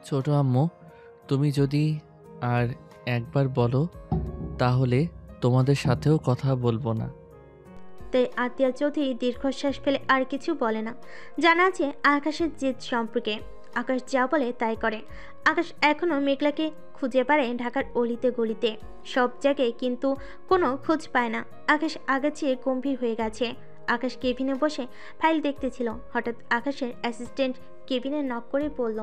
ছোট আম্মু, তুমি যদি আর একবার বলো তাহলে তোমাদের সাথেও কথা বলবো না। তাই আতিয়া চৌধুরী দীর্ঘশ্বাস ফেলে আর কিছু বলে না। জানা আছে আকাশের জেদ সম্পর্কে। আকাশ যা বলে তাই করে। আকাশ এখনো মেঘলাকে খুঁজে পারে ঢাকার অলিতে গলিতে, সব জায়গায়, কিন্তু কোনো খোঁজ পায় না। আকাশ আগের চেয়ে গম্ভীর হয়ে গেছে। আকাশ কেবিনে বসে ফাইল দেখতেছিল। হঠাৎ আকাশের অ্যাসিস্ট্যান্ট কেবিনে নক করে বলল,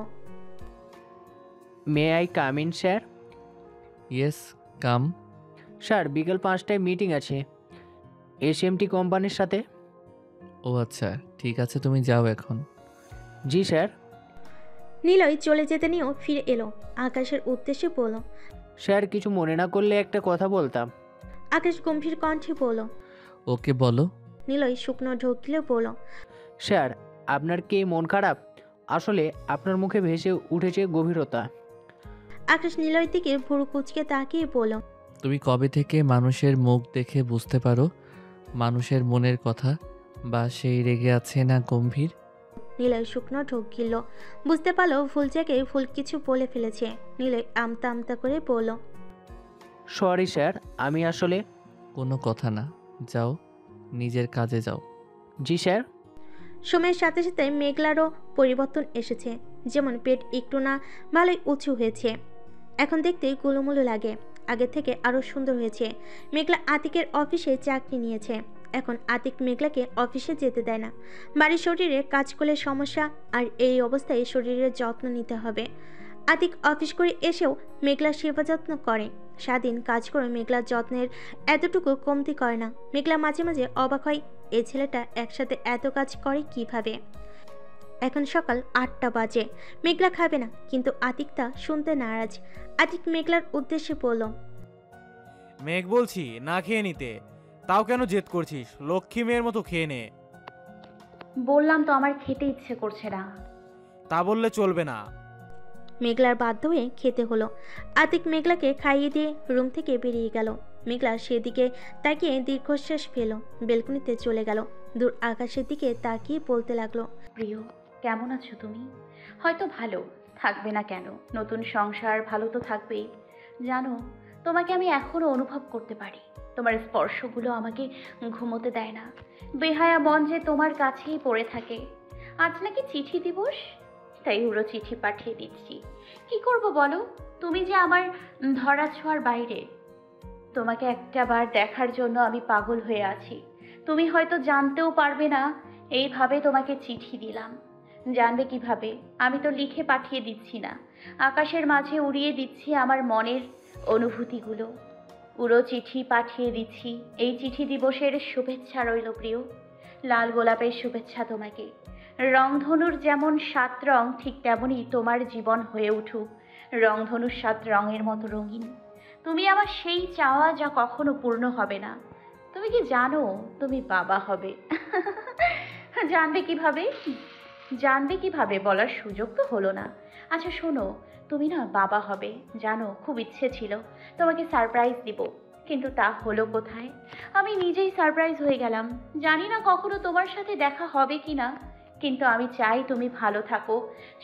may I come in sir? Yes, come. Sir, বিকেল 5টায় মিটিং আছে এসএমটি কোম্পানির সাথে। ও আচ্ছা, ঠিক আছে, তুমি যাও এখন। জি স্যার। নিলয় চলে যেতে নিয়েও ফিরে এলো। আকাশের উদ্দেশ্যে বলল, স্যার, কিছু মনে না করলে একটা কথা বলতাম। আকাশ গম্ভীর কণ্ঠে বলল। ওকে বলো। নিলয় শুকনো ঢোক গিলে বলল, স্যার, আপনার কি মন খারাপ? আসলে আপনার মুখে ভেসে উঠেছে গভীরতা। আকাশ নিলয়ের দিকে ভুরু কুচকে তাকিয়ে বলল, তুমি কবে থেকে মানুষের মুখ দেখে বুঝতে পারো মানুষের মনের কথা, বা সেই রেগে আছে না গম্ভীর? নিলয় শুকনো ঢোক গিলল। বুঝতে পারলো ভুল জায়গায় ভুল কিছু বলে ফেলেছে। নিলয় আমতা আমতা করে বলল, সরি স্যার, আমি আসলে। কোনো কথা না, যাও, নিজের কাজে যাও। জি স্যার। সময়ের সাথে সাথে মেঘলারও পরিবর্তন এসেছে। যেমন পেট একটু না ভালোই উঁচু হয়েছে, এখন দেখতে গুলুমুলু লাগে। আগের থেকে আরও সুন্দর হয়েছে। মেঘলা আতিকের অফিসে চাকরি নিয়েছে। এখন আতিক মেঘলাকে অফিসে যেতে দেয় না। বাড়ির শরীরে কাজ করলে সমস্যা, আর এই অবস্থায় শরীরের যত্ন নিতে হবে। আতিক অফিস করে এসেও মেঘলার সেবা যত্ন করে। স্বাধীন কাজ করে মেঘলার যত্নের এতটুকু কমতি করে না। মেঘলা মাঝে মাঝে অবাক হয়, এই ছেলেটা একসাথে এত কাজ করে কিভাবে। এখন সকাল 8টা বাজে। মেঘলা খাবে না, কিন্তু আতিক তা শুনতে নারাজ। আতিক মেঘলার উদ্দেশ্যে বলল, মেঘ, বলছি না খেয়ে নিতে, তাও কেন জেদ করছিস? লক্ষ্মী মেয়ের মতো খেয়ে নে। বললাম তো আমার খেতে ইচ্ছে করছে না। তা বললে চলবে না। মেঘলার বাধ্য হয়ে খেতে হলো। আতিক মেঘলাকে খাইয়ে দিয়ে রুম থেকে বেরিয়ে গেল। মেঘলা সেদিকে তাকিয়ে দীর্ঘশ্বাস ফেল। বেলকনিতে চলে গেল। দূর আকাশের দিকে তাকিয়ে বলতে লাগলো, প্রিয়, কেমন আছো তুমি? হয়তো ভালো থাকবে না কেন, নতুন সংসার, ভালো তো থাকবেই। জানো, তোমাকে আমি এখনও অনুভব করতে পারি। তোমার স্পর্শগুলো আমাকে ঘুমোতে দেয় না। বেহায়া মন যে তোমার কাছেই পড়ে থাকে। আজ নাকি চিঠি দিবস, তাই উড়ো চিঠি পাঠিয়ে দিচ্ছি। কি করব বলো, তুমি যে আমার ধরা ছোঁয়ার বাইরে। তোমাকে একটা বার দেখার জন্য আমি পাগল হয়ে আছি। তুমি হয়তো জানতেও পারবে না এইভাবে তোমাকে চিঠি দিলাম। জানবে কিভাবে? আমি তো লিখে পাঠিয়ে দিচ্ছি না, আকাশের মাঝে উড়িয়ে দিচ্ছি আমার মনের অনুভূতিগুলো। উড়ো চিঠি পাঠিয়ে দিচ্ছি। এই চিঠি দিবসের শুভেচ্ছা রইল প্রিয়। লাল গোলাপের শুভেচ্ছা তোমাকে। রংধনুর যেমন 7 রং, ঠিক তেমনই তোমার জীবন হয়ে উঠুক রংধনুর 7 রঙের মতো রঙিন। তুমি আমার সেই চাওয়া যা কখনো পূর্ণ হবে না। তুমি কি জানো তুমি বাবা হবে? জানবে কিভাবে? জানবে কিভাবে বলার সুযোগ তো হলো না। আচ্ছা শোনো, তুমি না বাবা হবে, জানো খুব ইচ্ছে ছিল তোমাকে সারপ্রাইজ দিব, কিন্তু তা হলো কোথায়? আমি নিজেই সারপ্রাইজ হয়ে গেলাম। জানি না কখনো তোমার সাথে দেখা হবে কি না, কিন্তু আমি চাই তুমি ভালো থাকো।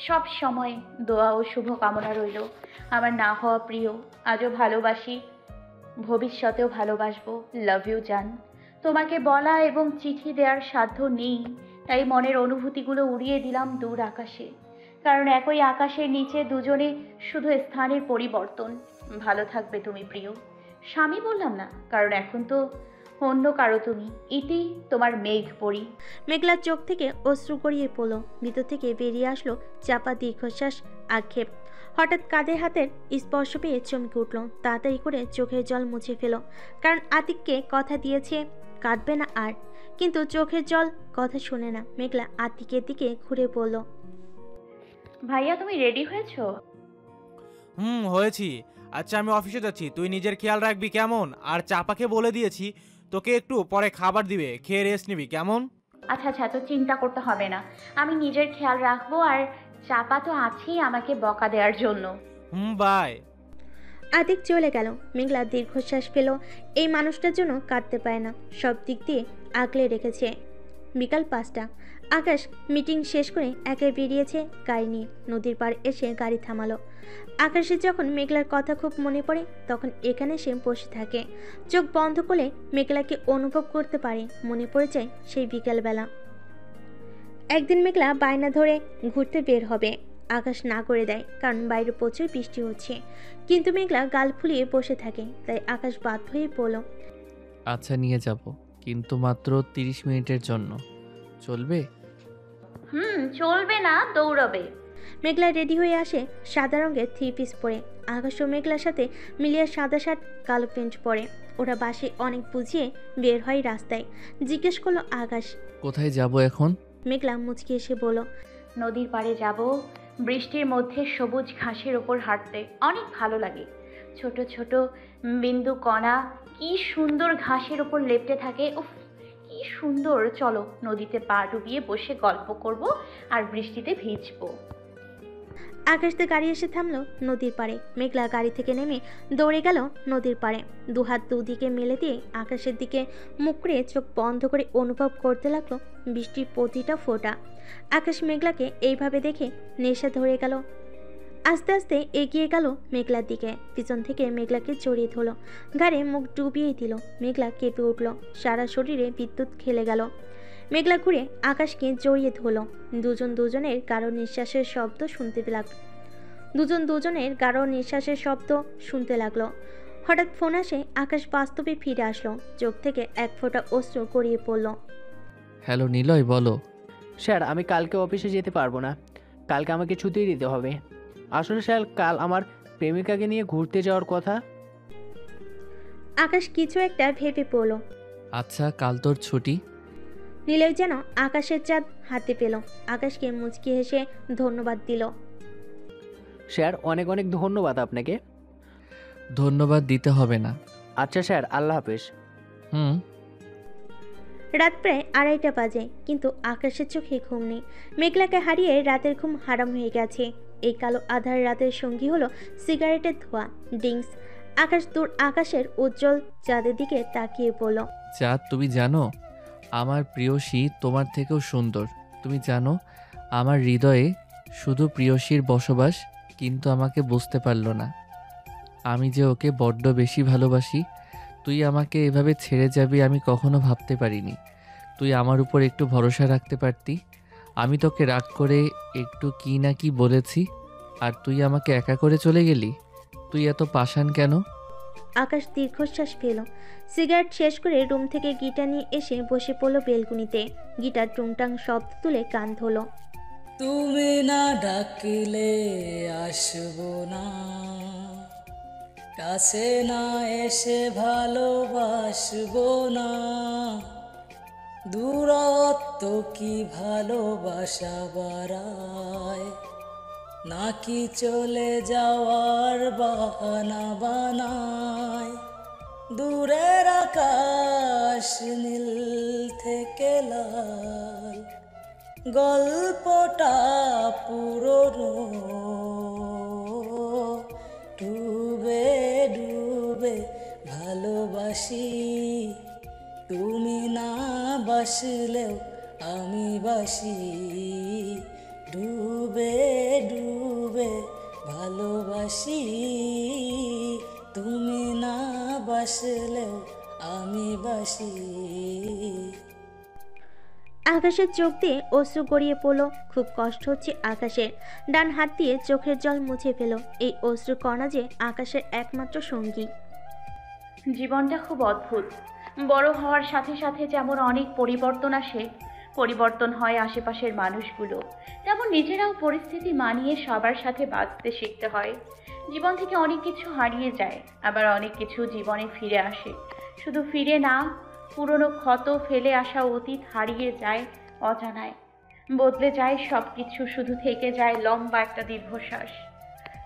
সব সময় দোয়া ও শুভকামনা রইল। আমার না হওয়া প্রিয়, আজও ভালোবাসি, ভবিষ্যতেও ভালোবাসবো। লাভ ইউ জান। তোমাকে বলা এবং চিঠি দেওয়ার সাধ্য নেই, তাই মনের অনুভূতিগুলো উড়িয়ে দিলাম দূর আকাশে। কারণ একই আকাশের নিচে দুজনে, শুধু স্থানের পরিবর্তন। ভালো থাকবে তুমি প্রিয়। স্বামী বললাম না, কারণ এখন তো অন্য কারো তুমি। ইতি, তোমার মেঘ পড়ি। মেঘলার চোখ থেকে অশ্রু গড়িয়ে পড়ল। ভিতর থেকে বেরিয়ে আসলো চাপা দীর্ঘশ্বাস, আক্ষেপ। হঠাৎ কাঁধের হাতের স্পর্শ পেয়ে চমকে উঠল। তাড়াতাড়ি করে চোখের জল মুছে ফেল, কারণ আতিককে কথা দিয়েছে কাঁদবে না আর। কিন্তু চোখের জল কথা শুনে না। মেঘলা আতিকের দিকে ঘুরে বলল, ভাইয়া তুমি রেডি হয়েছো? হয়েছি। আচ্ছা, আমি অফিসে যাচ্ছি, তুই নিজের খেয়াল রাখবি কেমন? আর চাপাকে বলে দিয়েছি তোকে একটু পরে খাবার দিবে, খেয়ে রেস্ট নিবি কেমন? আচ্ছা আচ্ছা, তো চিন্তা করতে হবে না, আমি নিজের খেয়াল রাখবো। আর চাপা তো আছেই আমাকে বকা দেওয়ার জন্য। বাই। আতিক চলে গেল। মেঘলা দীর্ঘশ্বাস ফেল। এই মানুষটার জন্য কাঁদতে পায় না, সব দিক দিয়ে আগলে রেখেছে। বিকাল 5টা। আকাশ মিটিং শেষ করে একে বেরিয়েছে গাড়ি নিয়ে। নদীর পাড় এসে গাড়ি থামালো। আকাশের যখন মেঘলার কথা খুব মনে পড়ে তখন এখানে সে বসে থাকে। চোখ বন্ধ করে মেঘলাকে অনুভব করতে পারে। মনে পড়ে যায় সেই বিকেলবেলা। একদিন মেঘলা বায়না ধরে ঘুরতে বের হবে। আকাশ না করে দেয়, কারণ বাইরে প্রচুর বৃষ্টি হচ্ছে। কিন্তু মেঘলা গাল ফুলিয়ে বসে থাকে, তাই আকাশ বাধ্য হয়ে বলল, আচ্ছা নিয়ে যাব, কিন্তু মাত্র 30 মিনিটের জন্য। চলবে? চলবে না, দৌড়াবে। মেঘলা রেডি হয়ে আসে সাদা রঙের 3 পিস পরে। আকাশ ও মেঘলার সাথে মিলিয়ে সাদা শার্ট কালো প্যান্ট পরে। ওরা বাসে অনেক বুঝিয়ে বের হয় রাস্তায়। জিজ্ঞেস করলো আকাশ, কোথায় যাব এখন? মেঘলা মুচকি এসে বলল, নদীর পাড়ে যাব। বৃষ্টির মধ্যে সবুজ ঘাসের ওপর হাঁটতে অনেক ভালো লাগে। ছোট ছোট বিন্দু কণা কি সুন্দর ঘাসের ওপর লেপ্টে থাকে। উফ, কি সুন্দর। চলো নদীতে পা ডুবিয়ে বসে গল্প করব আর বৃষ্টিতে ভিজবো। আকাশতে গাড়ি এসে থামলো নদীর পাড়ে। মেঘলা গাড়ি থেকে নেমে দৌড়ে গেল নদীর পাড়ে। দুহাত দুদিকে মেলে দিয়ে আকাশের দিকে মুখ করে চোখ বন্ধ করে অনুভব করতে লাগলো বৃষ্টির প্রতিটা ফোঁটা। আকাশ মেঘলাকে এইভাবে দেখে নেশা ধরে গেল। আস্তে আস্তে এগিয়ে গেল মেঘলার দিকে। পিছন থেকে মেঘলাকে জড়িয়ে ধরল, ঘাড়ে মুখ ডুবিয়ে দিল। মেঘলা কেঁপে উঠল, সারা শরীরে বিদ্যুৎ খেলে গেল। মেঘলা ঘুরে আকাশকে জড়িয়ে ধরল। দুজনের গাঢ় নিঃশ্বাসের শব্দ শুনতে লাগলো। হঠাৎ ফোন আসে। আকাশ বাস্তবে ফিরে আসলো। চোখ থেকে এক ফোঁটা অশ্রু গড়িয়ে পড়ল। হ্যালো নিলয়, বলো। স্যার, আমি কালকে অফিসে যেতে পারবো না। কালকে আমাকে ছুটি দিতে হবে। আসলে স্যার, কাল আমার প্রেমিকাকে নিয়ে ঘুরতে যাওয়ার কথা। আকাশ কিছু একটা ভেবে পড়ল। আচ্ছা, কাল তোর ছুটি? নিলয় যেন আকাশের চাঁদ হাতে পেল। আকাশকে মুচকি হেসে ধন্যবাদ দিল। স্যার, অনেক অনেক ধন্যবাদ আপনাকে। ধন্যবাদ দিতে হবে না। আচ্ছা স্যার, আল্লাহ হাফেজ। হুম। রাত প্রায় 2:30 বাজে, কিন্তু আকাশের চোখে ঘুম নেই। মেঘলাকে হারিয়ে রাতের ঘুম হারাম হয়ে গেছে। এই কালো আধার রাতের সঙ্গী হলো সিগারেটের ধোঁয়া, ড্রিঙ্কস। আকাশের উজ্জ্বল চাঁদের দিকে তাকিয়ে বলল, চাঁদ, তুমি জানো আমার প্রিয়সী তোমার থেকেও সুন্দর। তুমি জানো আমার হৃদয়ে শুধু প্রিয়সীর বসবাস, কিন্তু আমাকে বুঝতে পারলো না আমি যে ওকে বড্ড বেশি ভালোবাসি। তুই আমাকে এভাবে ছেড়ে যাবি আমি কখনো ভাবতে পারিনি। তুই আমার উপর একটু ভরসা রাখতে পারতি। আমি তোকে রাগ করে একটু কি না কি বলেছি, আর তুই আমাকে একা করে চলে গেলি। তুই এত পাষাণ কেন? আকাশ দীর্ঘশ্বাস ফেল। সিগারেট শেষ করে রুম থেকে গিটার নিয়ে এসে বসে পড়ল বেলকুনিতে। গিটার টুংটাং শব্দ তুলে গান ধরল। তুমি না ডাকিলে আসবো না, কাছে না এসে ভালোবাসবো না, দূরত্ব কি ভালোবাসা বাড়ায়, নাকি চলে যাওয়ার বাহানা বানায়। দূরের আকাশ নীল থেকে লাল, গল্পটা পুরনো, ডুবে ডুবে ভালোবাসি, তুমি না বাসলেও আমি বাসি, ডুবে ডুবে ভালোবাসি, তুমি না বাসলেও আমি বাসি। আকাশের চোখ দিয়ে অশ্রু গড়িয়ে পড়ল। খুব কষ্ট হচ্ছে আকাশের। ডান হাত দিয়ে চোখের জল মুছে ফেল। এই অশ্রু কণা যে আকাশের একমাত্র সঙ্গী। জীবনটা খুব অদ্ভুত। বড় হওয়ার সাথে সাথে যেমন অনেক পরিবর্তন আসে, পরিবর্তন হয় আশেপাশের মানুষগুলো, তেমন নিজেরাও পরিস্থিতি মানিয়ে সবার সাথে বাঁচতে শিখতে হয়। জীবন থেকে অনেক কিছু হারিয়ে যায়, আবার অনেক কিছু জীবনে ফিরে আসে। শুধু ফিরে না, পুরনো ক্ষত, ফেলে আসা অতীত হারিয়ে যায় অজানায়। বদলে যায় সব কিছু, শুধু থেকে যায় লম্বা একটা দীর্ঘশ্বাস।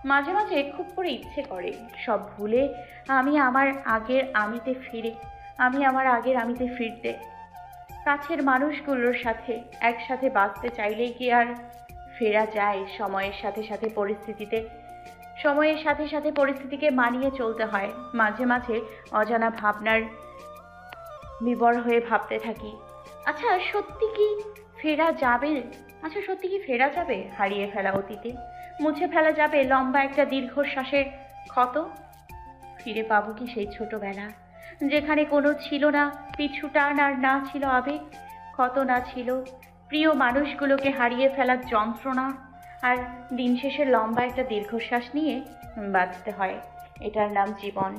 মাঝে মাঝে খুব করে ইচ্ছে করে সব ভুলে আমি আমার আগের আমিতে ফিরতে। কাছের মানুষগুলোর সাথে একসাথে বাঁচতে চাইলেই কি আর ফেরা যায়? সময়ের সাথে সাথে পরিস্থিতিকে মানিয়ে চলতে হয়। মাঝে মাঝে অজানা ভাবনার বিবর হয়ে ভাবতে থাকি, আচ্ছা সত্যি কি ফেরা যাবে? আচ্ছা সত্যি কি ফেরা যাবে হারিয়ে ফেলা অতীতে? মুছে ফেলা যাবে লম্বা একটা দীর্ঘশ্বাসের ক্ষত? ফিরে পাবো কি সেই ছোটবেলা, যেখানে কোনো ছিল না পিছু টান আর না ছিল আবেগ, ক্ষত না ছিল প্রিয় মানুষগুলোকে হারিয়ে ফেলার যন্ত্রণা, আর দিন শেষে লম্বা একটা দীর্ঘশ্বাস নিয়ে বাঁচতে হয়। এটার নাম জীবন।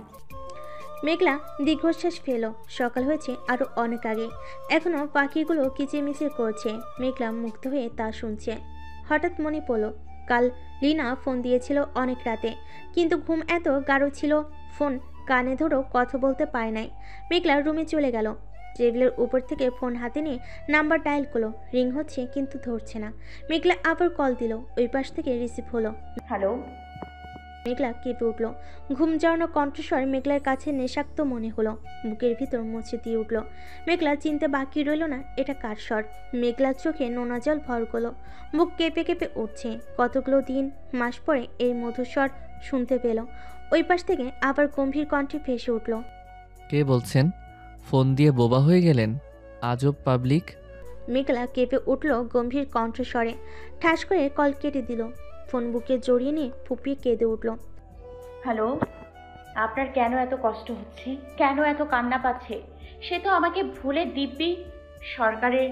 মেঘলা দীর্ঘশ্বাস ফেলো। সকাল হয়েছে আরো অনেক আগে, এখনো পাখিগুলো কিচিরমিচির করছে। মেঘলা মুগ্ধ হয়ে তা শুনছে। হঠাৎ মনে পড়ল কাল লিনা ফোন দিয়েছিল অনেক রাতে, কিন্তু ঘুম এত গাঢ় ছিল ফোন কানে ধরেও কথা বলতে পারে নাই। মেঘলা রুমে চলে গেল, টেবিলের উপর থেকে ফোন হাতে নিয়ে নাম্বার ডায়াল করলো। রিং হচ্ছে কিন্তু ধরছে না। মেঘলা আবার কল দিল, ওই পাশ থেকে রিসিভ হলো। হ্যালো। মেঘলা কেঁপে উঠল। ঘুম জড়ানো কণ্ঠস্বর মেঘলার কাছে নেশাক্ত মনে হলো। বুকের ভিতর মুছে দিয়ে উঠল। মেঘলা চিনতে বাকি রইল না এটা কার স্বর। মেঘলার চোখে নোনা জল ভর করলো। বুক কেঁপে কেঁপে উঠছে। কতগুলো দিন মাস পরে এই মধুস্বর শুনতে পেল। ওই পাশ থেকে আবার গম্ভীর কণ্ঠে ভেসে উঠল। কে বলছেন? ফোন দিয়ে বোবা হয়ে গেলেন? আজব পাবলিক। মেঘলা কেঁপে উঠল গম্ভীর কণ্ঠস্বরে। ঠাস করে কল কেটে দিল। ফোন বুকে জড়িয়ে নিয়ে ফুপিয়ে কেঁদে উঠল। হ্যালো। আপনার কেন এত কষ্ট হচ্ছে, কেন এত কান্না পাচ্ছে? সে তো আমাকে ভুলে দিব্যি সরকারের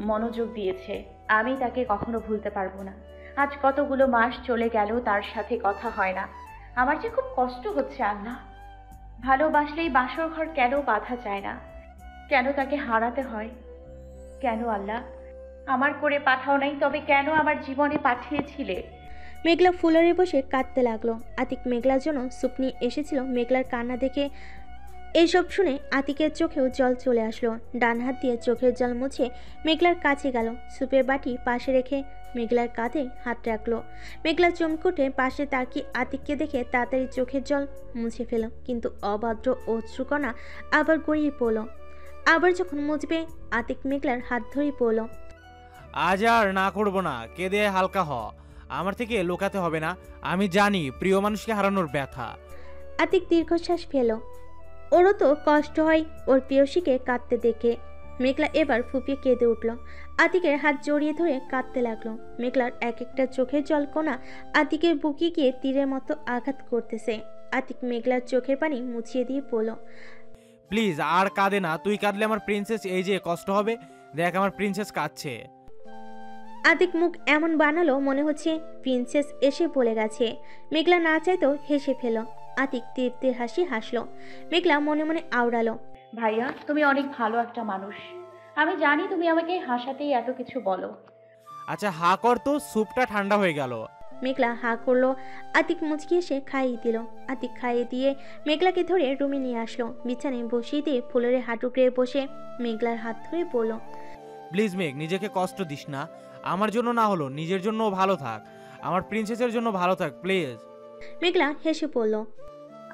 মনোযোগ দিয়েছে। আমি তাকে কখনো ভুলতে পারবো না। আজ কতগুলো মাস চলে গেল তার সাথে কথা হয় না। আমার যে খুব কষ্ট হচ্ছে আল্লাহ। ভালোবাসলেই বাসর ঘর কেন বাঁধা যায় না? কেন তাকে হারাতে হয়? কেন আল্লাহ আমার করে পাঠাও নাই, তবে কেন আমার জীবনে পাঠিয়েছিলে? মেঘলা ফুলারে বসে কাঁদতে লাগলো। আতিক মেঘলার জন্য স্যুপ নিয়ে এসেছিল। মেঘলার কান্না দেখে এইসব শুনে আতিকের চোখেও জল চলে আসলো। ডান হাত দিয়ে চোখের জল মুছে মেঘলার কাছে গেল। স্যুপের বাটি পাশে রেখে মেঘলার কাঁধে হাত রাখলো। মেঘলা চমকুটে পাশে তাকিয়ে আতিককে দেখে তাড়াতাড়ি চোখের জল মুছে ফেল, কিন্তু অবাধ্য অশ্রুকণা আবার গড়িয়ে পড়ল। আবার যখন মুছবে আতিক মেঘলার হাত ধরেই পড়ল। আজ আর না করবো না, কেঁদে হালকা হ। আমার থেকে লুকাতে হবে না, আমি জানি প্রিয় মানুষকে হারানোর ব্যথা। আতিক দীর্ঘশ্বাস ফেল। ওরও তো কষ্ট হয় ওর প্রিয়সীকে কাঁদতে দেখে। মেঘলা এবার ফুপিয়ে কেঁদে উঠল। আতিকের হাত জড়িয়ে ধরে কাঁদতে লাগলো। মেঘলার এক একটা চোখের জলকণা আতিকের বুকে গিয়ে তীরের মতো আঘাত করতেছে। আতিক মেঘলার চোখের পানি মুছিয়ে দিয়ে পড়ল। প্লিজ আর কাঁদে না, তুই কাঁদলে আমার প্রিন্সেস এই যে কষ্ট হবে। দেখ আমার প্রিন্সেস কাঁদছে। আতিক মুখ এমন বানালো মনে হচ্ছে প্রিন্সেস এসে পড়ে গেছে। মেঘলা না চাইতেও হেসে ফেল। আতিক তৃপ্তির হাসি হাসলো। মেঘলা মনে মনে আওড়ালো। ভাইয়া তুমি অনেক ভালো একটা মানুষ। আমি জানি তুমি আমাকে হাসাতেই এত কিছু বলো। আচ্ছা হা কর তো, স্যুপটা ঠান্ডা হয়ে গেল। মেঘলা হা করলো। আতিক মুচকি এসে খাইয়ে দিল। আতিক খাইয়ে দিয়ে মেঘলাকে ধরে রুমে নিয়ে আসলো। বিছানায় বসিয়ে দিয়ে ফুলের হাঁটুকড়ে বসে মেঘলার হাত ধরে বলল, প্লিজ মেঘ, নিজেকে কষ্ট দিস না। আমার জন্য না হলো নিজের জন্য ভালো থাক, আমার প্রিন্সেসের জন্য ভালো থাক প্লিজ। মেঘলা হেসে পড়ল।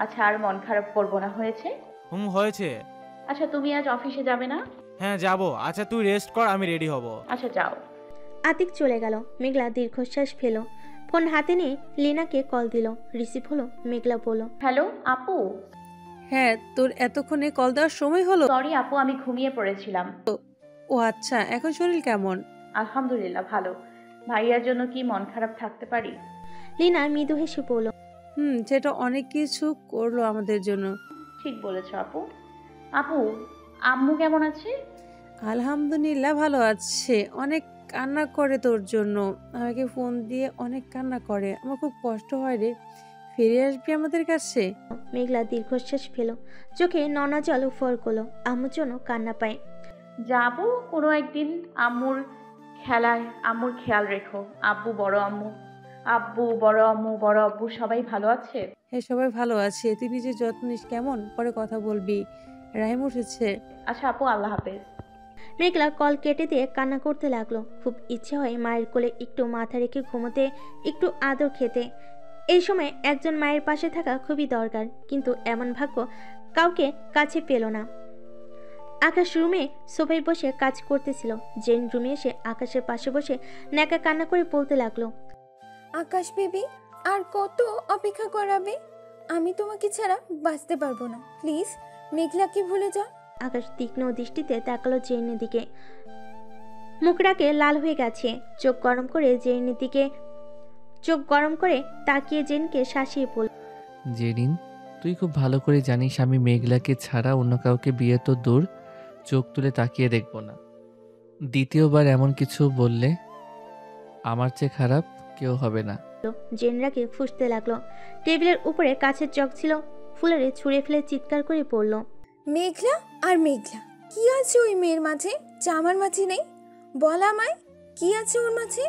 আচ্ছা আর মন খারাপ করবো না, হয়েছে? হয়েছে। আচ্ছা তুমি আজ অফিসে যাবে না? হ্যাঁ যাবো। আচ্ছা তুই রেস্ট কর, আমি রেডি হব। আচ্ছা যাও। আতিক চলে গেল। মেঘলা দীর্ঘশ্বাস ফেল। ফোন হাতে নিয়ে লিনাকে কল দিল। রিসিভ হলো। মেঘলা বলল, হ্যালো আপু। হ্যাঁ, তোর এতক্ষণে কল দেওয়ার সময় হলো? সরি আপু, আমি ঘুমিয়ে পড়েছিলাম। ও আচ্ছা, এখন শরীর কেমন? আলহামদুলিল্লাহ ভালো। ভাইয়ার জন্য কি মন খারাপ থাকতে পারি? লিনা মৃদু হেসে বলল, সেটা অনেক কিছু করলো আমাদের জন্য। ঠিক বলেছ আপু। আপু আম্মু কেমন আছে? আলহামদুলিল্লাহ ভালো আছে। অনেক কান্না করে তোর জন্য, আমাকে ফোন দিয়ে অনেক কান্না করে। আমার খুব কষ্ট হয় রে। ফিরে আসবি আমাদের কাছে? মেঘলা দীর্ঘশ্বাস ফেল। চোখে ননা জল ফর করলো। আম্মুর জন্য কান্না পায়। যাবো কোনো একদিন। আম্মুর খেয়াল রেখো। আব্বু বড় আম্মু, আব্বু বড় আম্মু বড় আব্বু সবাই ভালো আছে? হ্যাঁ সবাই ভালো আছে। তুই নিজের যত্ন নিস কেমন? পরে কথা বলবি। রাহিম উঠেছে। আচ্ছা আপু, আল্লাহ হাফেজ। মেঘলা কল কেটে দিয়ে কান্না করতে লাগলো। খুব ইচ্ছে হয় মায়ের কোলে একটু মাথা রেখে ঘুমোতে, একটু আদর খেতে। এই সময় একজন মায়ের পাশে থাকা খুবই দরকার, কিন্তু এমন ভাগ্য কাউকে কাছে পেল না। আকাশ রুমে সোফায় বসে কাজ করতেছিল। জেন রুমে এসে আকাশের পাশে বসে ন্যাকা কান্না করে বলতে লাগলো, আকাশ বেবি, আর কত অপেক্ষা করাবে? আমি তোমাকে ছাড়া বাঁচতে পারবো না। প্লিজ মেঘলাকে ভুলে যা। আকাশ তীক্ষ্ণ দৃষ্টিতে তাকালো জেনের দিকে। মুখটাকে লাল হয়ে গেছে। চোখ গরম করে তাকিয়ে জেনকে শাসিয়ে বলল, জেরিন, তুই খুব ভালো করে জানিস আমি মেঘলাকে ছাড়া অন্য কাউকে বিয়ে তো দূর, চোখ তুলে তাকিয়ে দেখব না। দ্বিতীয়বার এমন কিছু বললে আমার চেয়ে খারাপ কেউ হবে না। জেনরাকে ফুঁসতে লাগলো। টেবিলের উপরে কাছের জগ ছিল, ফুলারে ছুঁড়ে ফেলে চিৎকার করে পড়ল, মেঘলা আর মেঘলা, কি আছে ওই মেয়ের মাঝে যা আমার মাঝে নেই? বল আমায়, কি আছে ওর মাঝে?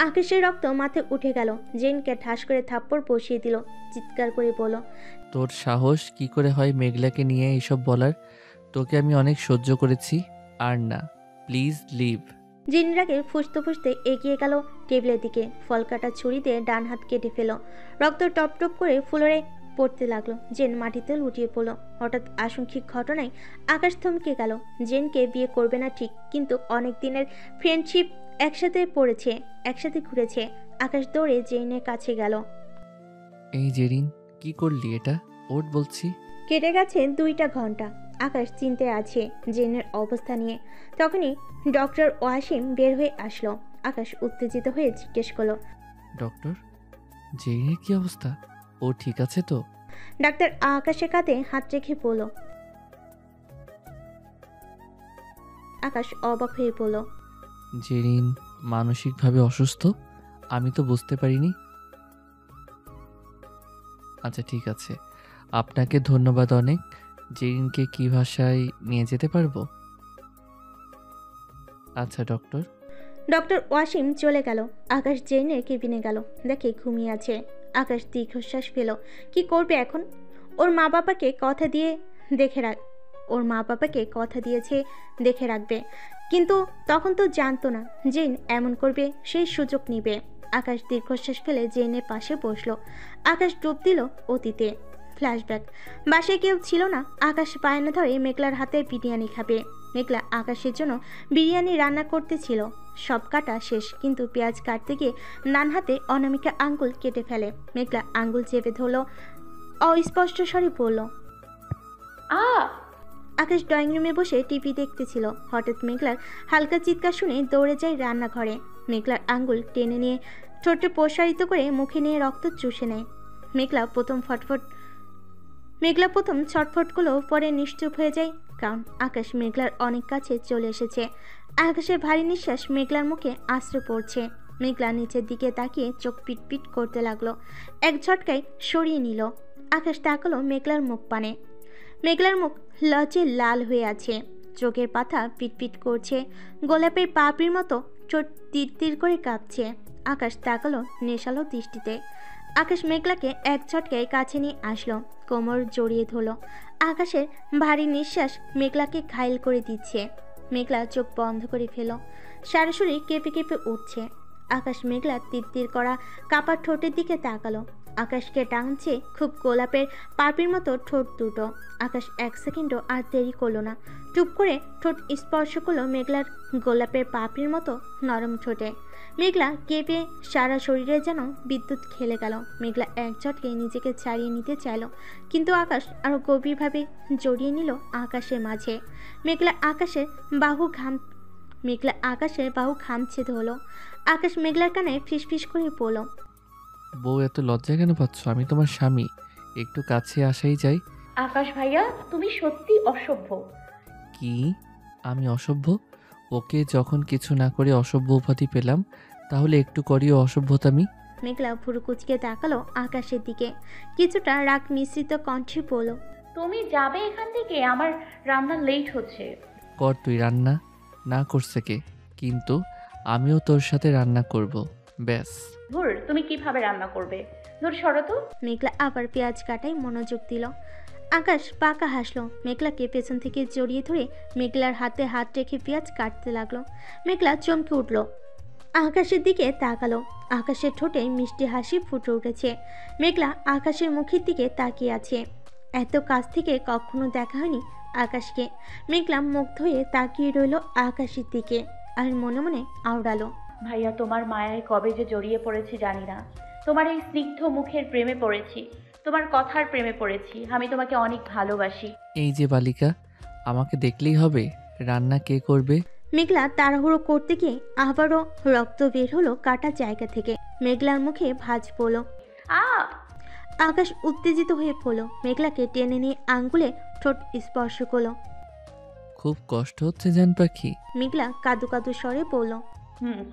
আকাশের রক্ত মাথায় উঠে গেল। জেনকে ঠাস করে থাপ্পড় বসিয়ে দিল, চিৎকার করে বলল, তোর সাহস কি করে হয় মেঘলাকে নিয়ে এইসব বলার? তোকে আমি অনেক সহ্য করেছি, আর না, প্লিজ লিভ। জেনরাকে ফুঁসতে ফুঁসতে এগিয়ে গেল টেবিলের দিকে, ফল কাটা ছুরি দিয়ে ডান হাত কেটে ফেল। রক্ত টপ টপ করে ফ্লোরে পড়তে লাগলো। জেন মাটিতে লুটিয়ে পড়ল। হঠাৎ আকস্মিক ঘটনায় আকাশ থমকে গেল। জেনকে বিয়ে করবে না ঠিক, কিন্তু অনেক দিনের ফ্রেন্ডশিপ একসাথে পড়েছে, একসাথে ঘুরেছে। আকাশ দৌড়ে জেনের কাছে গেল। এই জেরিন, কি করলি এটা? ওঠ বলছি। কেটে গেছে 2টা ঘন্টা। আকাশ চিন্তায় আছে জেনের অবস্থা নিয়ে। তখনই ডক্টর ওয়াসিম বের হয়ে আসলো। আকাশ উত্তেজিত হয়ে জিজ্ঞেস করলো, ডক্টর, জেরিনের কি অবস্থা? ও ঠিক আছে তো? ডাক্তার আকাশের কাঁধে হাত রেখে বলল। আকাশ অবাক হয়ে বলল, জেরিন মানসিকভাবে অসুস্থ? আমি তো বুঝতে পারিনি। আচ্ছা ঠিক আছে, আপনাকে ধন্যবাদ অনেক। জেরিনকে কি ভাষায় নিয়ে যেতে পারবো? আচ্ছা ডক্টর। ডক্টর ওয়াসিম চলে গেল। আকাশ জেনের কেবিনে গেল, দেখে ঘুমিয়ে আছে। আকাশ দীর্ঘশ্বাস পেল। কি করবে এখন? ওর মা বাবাকে কথা দিয়েছে দেখে রাখবে, কিন্তু তখন তো জানতো না জেন এমন করবে, সেই সুযোগ নিবে। আকাশ দীর্ঘশ্বাস ফেলে জেনের পাশে বসলো। আকাশ ডুব দিল অতীতে। ফ্ল্যাশব্যাক। বাসায় কেউ ছিল না। আকাশ বায়না ধরে মেঘলার হাতে বিরিয়ানি খাবে। মেঘলা আকাশের জন্য বিরিয়ানি রান্না করতেছিল। সব কাটা শেষ, কিন্তু পেঁয়াজ কাটতে গিয়ে নান হাতে অনামিকা আঙ্গুল কেটে ফেলে। মেঘলা আঙ্গুল চেপে ধরল, অস্পষ্ট স্বরে বলল, আ আকাশ ড্রয়িং রুমে বসে টিভি দেখতেছিল। হঠাৎ মেঘলার হালকা চিৎকার শুনে দৌড়ে যায় রান্নাঘরে। মেঘলার আঙ্গুল টেনে নিয়ে ঠোঁটে প্রসারিত করে মুখে নিয়ে রক্ত চুষে নেয়। মেঘলা প্রথম ছটফট করলেও পরে নিশ্চুপ হয়ে যায়, কারণ আকাশ মেঘলার অনেক কাছে চলে এসেছে। আকাশের ভারী নিঃশ্বাস মেঘলার মুখে আশ্রয় পড়ছে। মেঘলা নিচের দিকে তাকিয়ে চোখ পিটপিট করতে লাগলো। এক ঝটকায় সরিয়ে নিল। আকাশ তাকালো মেঘলার মুখ পানে। মেঘলার মুখ লজ্জে লাল হয়ে আছে, চোখের পাতা পিটপিট করছে, গোলাপের পাপড়ির মতো ঠোঁট তীর তীর করে কাঁপছে। আকাশ তাকালো নেশালো দৃষ্টিতে। আকাশ মেঘলাকে এক ঝটকায় কাছে নিয়ে আসলো, কোমর জড়িয়ে ধরলো। আকাশের ভারী নিঃশ্বাস মেঘলাকে ঘায়েল করে দিচ্ছে। মেঘলা চোখ বন্ধ করে ফেল, সারা শরীর কেঁপে কেঁপে উঠছে। আকাশ মেঘলা তীর তীর করা কাপা ঠোঁটের দিকে তাকালো। আকাশকে টানছে খুব গোলাপের পাপড়ির মতো ঠোঁট দুটো। আকাশ এক সেকেন্ডও আর দেরি করলো না, চুপ করে ঠোঁট স্পর্শ করলো মেঘলার গোলাপের পাপড়ির মতো নরম ঠোঁটে। মেঘলা কেঁপে সারা শরীরে যেন বিদ্যুৎ খেলে গেল। মেঘলা এক ঝটকে নিজেকে ছাড়িয়ে নিতে চাইল, কিন্তু আকাশ আরো গভীরভাবে জড়িয়ে নিল আকাশের মাঝে। মেঘলা আকাশের বাহু খামছে ধরলো। আকাশ মেঘলার কানে ফিসফিস করে বলল, বউ এত লজ্জা কেন পাচ্ছ? আমি তোমার স্বামী, একটু কাছে আসাই যায়। আকাশ ভাইয়া, তুমি সত্যি অসভ্য। কি? আমি অসভ্য? ওকে যখন কিছু না করে অসভ্য উপাধি পেলাম, তাহলে একটু করিও অসভ্যতামি? মেঘলা ভুরু কুচকে তাকালো আকাশের দিকে, কিছুটা রাগ মিশ্রিত কণ্ঠে বলল, তুমি যাবে এখান থেকে, আমার রান্না লেট হচ্ছে। কর তুই রান্না, না করছে কে? কিন্তু আমিও তোর সাথে রান্না করব, ব্যাস। ধুর, তুমি কিভাবে রান্না করবে? ধুর, সরো তো। মেঘলা আবার পেঁয়াজ কাটায় মনোযোগ দিল। আকাশ পাকা হাসলো। মেঘলাকে পেছন থেকে জড়িয়ে ধরে মেঘলার হাতে হাত রেখে পেঁয়াজ কাটতে লাগলো। মেঘলা চমকে উঠল, আকাশের দিকে তাকালো। আকাশের ঠোঁটে মিষ্টি হাসি ফুটে উঠেছে। মেঘলা আকাশের মুখের দিকে তাকিয়ে আছে। এত কাছ থেকে কখনো দেখা হয়নি আকাশকে। মেঘলা মুগ্ধ হয়ে তাকিয়ে রইল আকাশের দিকে, আর মনে মনে আওড়ালো, ভাইয়া, তোমার মায়ায় কবে যে জড়িয়ে পড়েছি জানি না। তোমার এই স্নিগ্ধ মুখের প্রেমে পড়েছি, তোমার কথার প্রেমে পড়েছি। আমি তোমাকে অনেক ভালোবাসি। এই যে বালিকা, আমাকে দেখলেই হবে? রান্না কে করবে? মেঘলা তাড়াহুড়ো করতে গিয়ে আবারও রক্ত বের হলো কাটা জায়গা থেকে। মেঘলার মুখে ভাঁজ পড়ল। আ আকাশ উত্তেজিত হয়ে পড়ল। মেঘলাকে টেনে নিয়ে আঙ্গুলে ঠোঁট স্পর্শ করলো। খুব কষ্ট হচ্ছে জান পাখি? মেঘলা কাদু কাদু স্বরে বলল।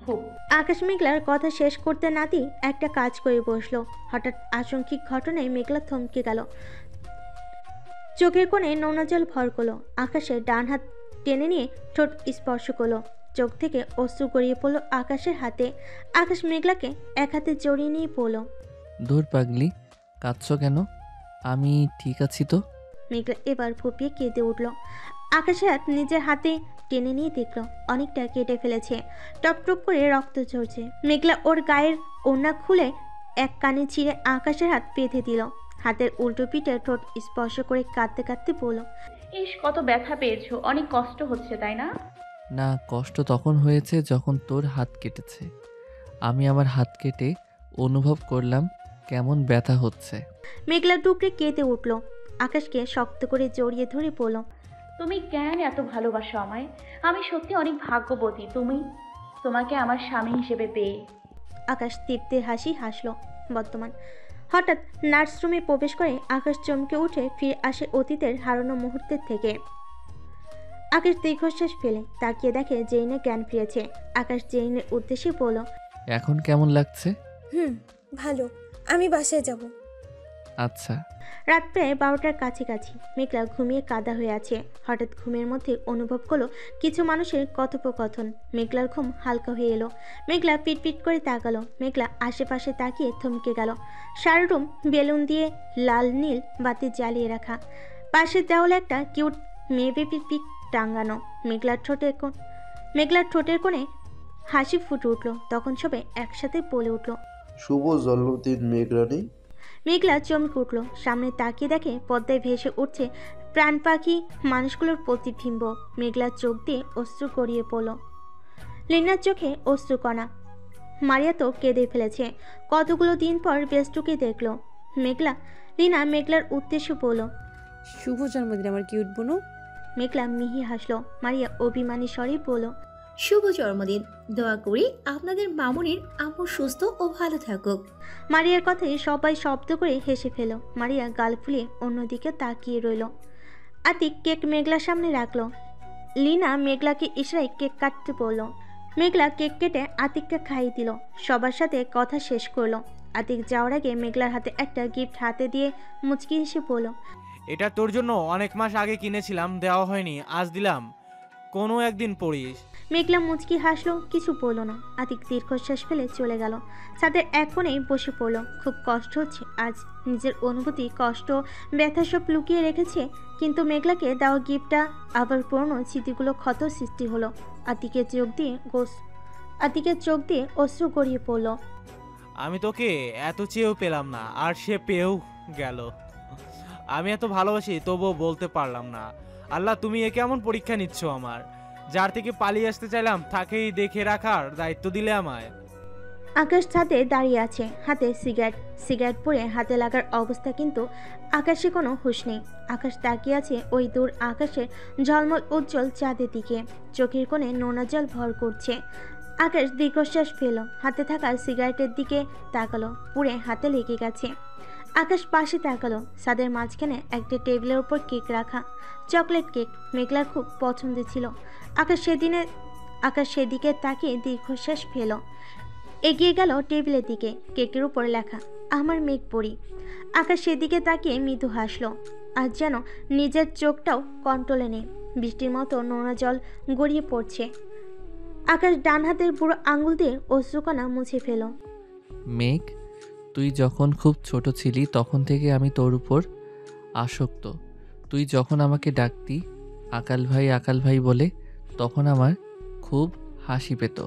খুব। আকাশ মেঘলার কথা শেষ করতে নাতেই একটা কাজ করে বসলো। হঠাৎ আশঙ্কিক ঘটনায় মেঘলা থমকে গেল। চোখের কোণে নোনা জল ভর করলো। আকাশের ডান হাত টেনে নিয়ে ঠোঁট স্পর্শ করলো। চোখ থেকে অশ্রু গড়িয়ে পড়লো আকাশের হাতে। আকাশ মেঘলাকে এক হাতে জড়িয়ে নিয়ে পড়ল। দূর পাগলি, কাঁদছো কেন? আমি ঠিক আছি তো। মেঘলা এবার ফুপিয়ে কেঁদে উঠল। আকাশের হাত নিজের হাতে টেনে নিয়ে দেখলো অনেকটা কেটে ফেলেছে, টপ টপ করে রক্ত ঝরছে। মেঘলা ওর গায়ের ওড়না খুলে এক কানে ছিঁড়ে আকাশের হাত বেঁধে দিল। হাতের উল্টো পিঠে ঠোঁট স্পর্শ করে কাঁদতে কাঁদতে বলল। ইস, কত ব্যথা পেয়েছো, অনেক কষ্ট হচ্ছে তাই না? না, কষ্ট তখন হয়েছে যখন তোর হাত কেটেছে। আমি আমার হাত কেটে অনুভব করলাম কেমন ব্যথা হচ্ছে। মেঘলা ডুকরে কেঁদে উঠল। আকাশকে শক্ত করে জড়িয়ে ধরে বলল। তুমি কেন এত ভালোবাসো আমায়? আমি সত্যি অনেক ভাগ্যবতী তোমাকে আমার স্বামী হিসেবে পেয়ে। আকাশ তৃপ্তির হাসি হাসলো। বর্তমান হঠাৎ নার্সরুমে প্রবেশ করে আকাশ চমকে উঠে ফিরে আসে অতীতের হারানো মুহূর্তের থেকে। আকাশ দীর্ঘশ্বাস ফেলে তাকিয়ে দেখে জেইনে জ্ঞান ফিরেছে। আকাশ জেইনের উদ্দেশ্যে বলল। এখন কেমন লাগছে? ভালো। আমি বাসায় যাব। আচ্ছা। রাত প্রায় 12টার কাছাকাছি। মেঘলা ঘুমিয়ে কাদা হয়ে আছে। হঠাৎ ঘুমের মধ্যে অনুভব করলো কিছু মানুষের কথোপকথন। মেঘলার ঘুম হালকা হয়ে এলো। মেঘলা পিটপিট করে তাকালো। মেঘলা আশেপাশে তাকিয়ে থমকে গেল। সারা রুম বেলুন দিয়ে লাল নীল বাতি জ্বালিয়ে রাখা। পাশের দেওয়ালে একটা কিউট মেয়ে বেবির পিক টাঙ্গানো। মেঘলার ঠোঁটের কোণে হাসি ফুটে উঠলো। তখন সবাই একসাথে বলে উঠল। শুভ জন্মদিন মেঘরানী। মেঘলা চমকে উঠল। সামনে তাকিয়ে দেখে পদ্মায় ভেসে উঠছে প্রাণ পাখি মানুষগুলোর প্রতিবিম্ব। মেঘলার চোখ দিয়ে অশ্রু গড়িয়ে পড়ল। লিনার চোখে অশ্রুকণা। মারিয়া তো কেঁদে ফেলেছে। কতগুলো দিন পর বেস্টুকে দেখলো লিনা মেঘলার উদ্দেশ্যে বলল। শুভ জন্মদিন আমার কিউট বুনু। মেঘলা মিহি হাসলো। মারিয়া অভিমানী স্বরে বলল। শুভ জন্মদিন। দোয়া করি আপনাদের মামুনির আম্মু সুস্থ ও ভালো থাকুক। মারিয়ার কথায় সবাই শব্দ করে হেসে ফেল। মারিয়া গাল ফুলিয়ে অন্যদিকে তাকিয়ে রইল। আতিক কেক মেঘলার সামনে রাখলো। লিনা মেঘলাকে ইশারায় কেক কাটতে বলল। মেঘলা কেক কেটে আতিককে খাইয়ে দিল। সবার সাথে কথা শেষ করলো। আতিক যাওয়ার আগে মেঘলার হাতে একটা গিফট হাতে দিয়ে মুচকি হেসে বলল। এটা তোর জন্য অনেক মাস আগে কিনেছিলাম, দেওয়া হয়নি, আজ দিলাম, কোনো একদিন পড়িস। মেঘলা মুচকি হাসলো, কিছু বলল না। আতিক দীর্ঘশ্বাস ফেলে চলে গেল। ছাদের এক কোণেই বসে পড়ল। খুব কষ্ট হচ্ছে আজ। নিজের অনুভূতি, কষ্ট, ব্যথা সব লুকিয়ে রেখেছে। কিন্তু মেঘলাকে দেওয়া গিফটটা আবার পুরনো স্মৃতিগুলো ক্ষত সৃষ্টি হলো। আতিকের চোখ দিয়ে অশ্রু গড়িয়ে পড়ল। আমি তোকে এত চেয়েও পেলাম না, আর সে পেয়েও গেল। আমি এত ভালোবাসি তবুও বলতে পারলাম না। আল্লাহ, তুমি এ কেমন পরীক্ষা নিচ্ছ আমার? যার থেকে পালিয়ে আসতে চাইলাম তাকেই দেখে রাখার দায়িত্ব দিলে আমায়। আকাশ ছাদে দাঁড়িয়ে আছে, হাতে সিগারেট পরে হাতে লাগার অবস্থা, কিন্তু আকাশে কোনো হুঁশ নেই। আকাশ তাকিয়ে আছে ওই দূর আকাশের ঝলমল উজ্জ্বল চাঁদের দিকে। চোখের কোণে নোনা জল ভর করছে। আকাশ দীর্ঘশ্বাস ফেল। হাতে থাকা সিগারেটের দিকে তাকালো। পুড়ে হাতে লেগে গেছে। আকাশ পাশে তাকালো। ছাদের মাঝখানে একটা টেবিলের উপর কেক রাখা, চকলেট কেক। মেঘলার খুব পছন্দের ছিল। আকাশ সেদিকে তাকিয়ে দীর্ঘশ্বাস ফেল। এগিয়ে গেল টেবিলের দিকে। কেকের উপর লেখা আমার মেঘ পড়ি। আকাশ সেদিকে তাকিয়ে মৃদু হাসলো। আর যেন নিজের চোখটাও কন্ট্রোলে নেই। বৃষ্টির মতো নোনা জল গড়িয়ে পড়ছে। আকাশ ডান হাতের বুড়ো আঙুল দিয়ে অশ্রুকণা মুছে ফেল। মেঘ, তুই যখন খুব ছোট ছিলি তখন থেকে আমি তোর উপর আসক্ত। তুই যখন আমাকে ডাকতি আকাল ভাই বলে, তখন আমার খুব হাসি পেত।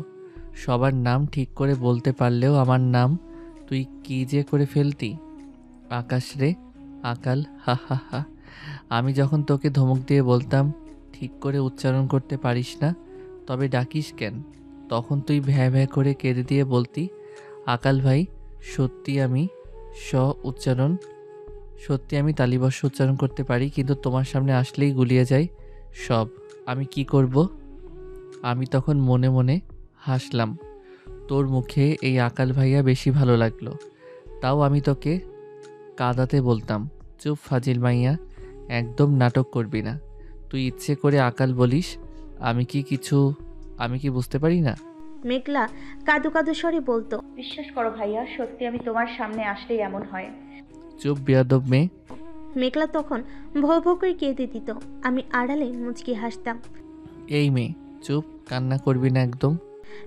সবার নাম ঠিক করে বলতে পারলেও আমার নাম তুই কি যে করে ফেলতি। আকাশ রে, আকাল, হা হা হা। আমি যখন তোকে ধমক দিয়ে বলতাম ঠিক করে উচ্চারণ করতে পারিস না, তবে ডাকিস কেন, তখন তুই ভ্যা ভ্যা করে কেঁদে দিয়ে বলতি আকাল ভাই, সত্যি আমি তালিবর্ষ উচ্চারণ করতে পারি, কিন্তু তোমার সামনে আসলেই গুলিয়ে যায় সব। আমি কি করব? আমি তখন মনে মনে হাসলাম। তোর মুখে এই আকাল ভাইয়া বেশি ভালো লাগলো। তাও আমি তোকে কাঁদাতে বলতাম, চুপ ফাজিল মাইয়া, একদম নাটক করবি না। তুই ইচ্ছে করে আকাল বলিস, আমি কি বুঝতে পারি না? মেঘলা কাদু কাদু স্বরে বলতো। বিশ্বাস করো ভাইয়া, সত্যি আমি তোমার সামনে আসলেই এমন হয়। চুপ বেয়াদব মেয়ে। মেঘলা তখন ভৌ ভৌ করে কেঁদে দিত। আমি আড়ালে মুচকি হাসতাম। এই মেয়ে চুপ, কান্না করবি না একদম।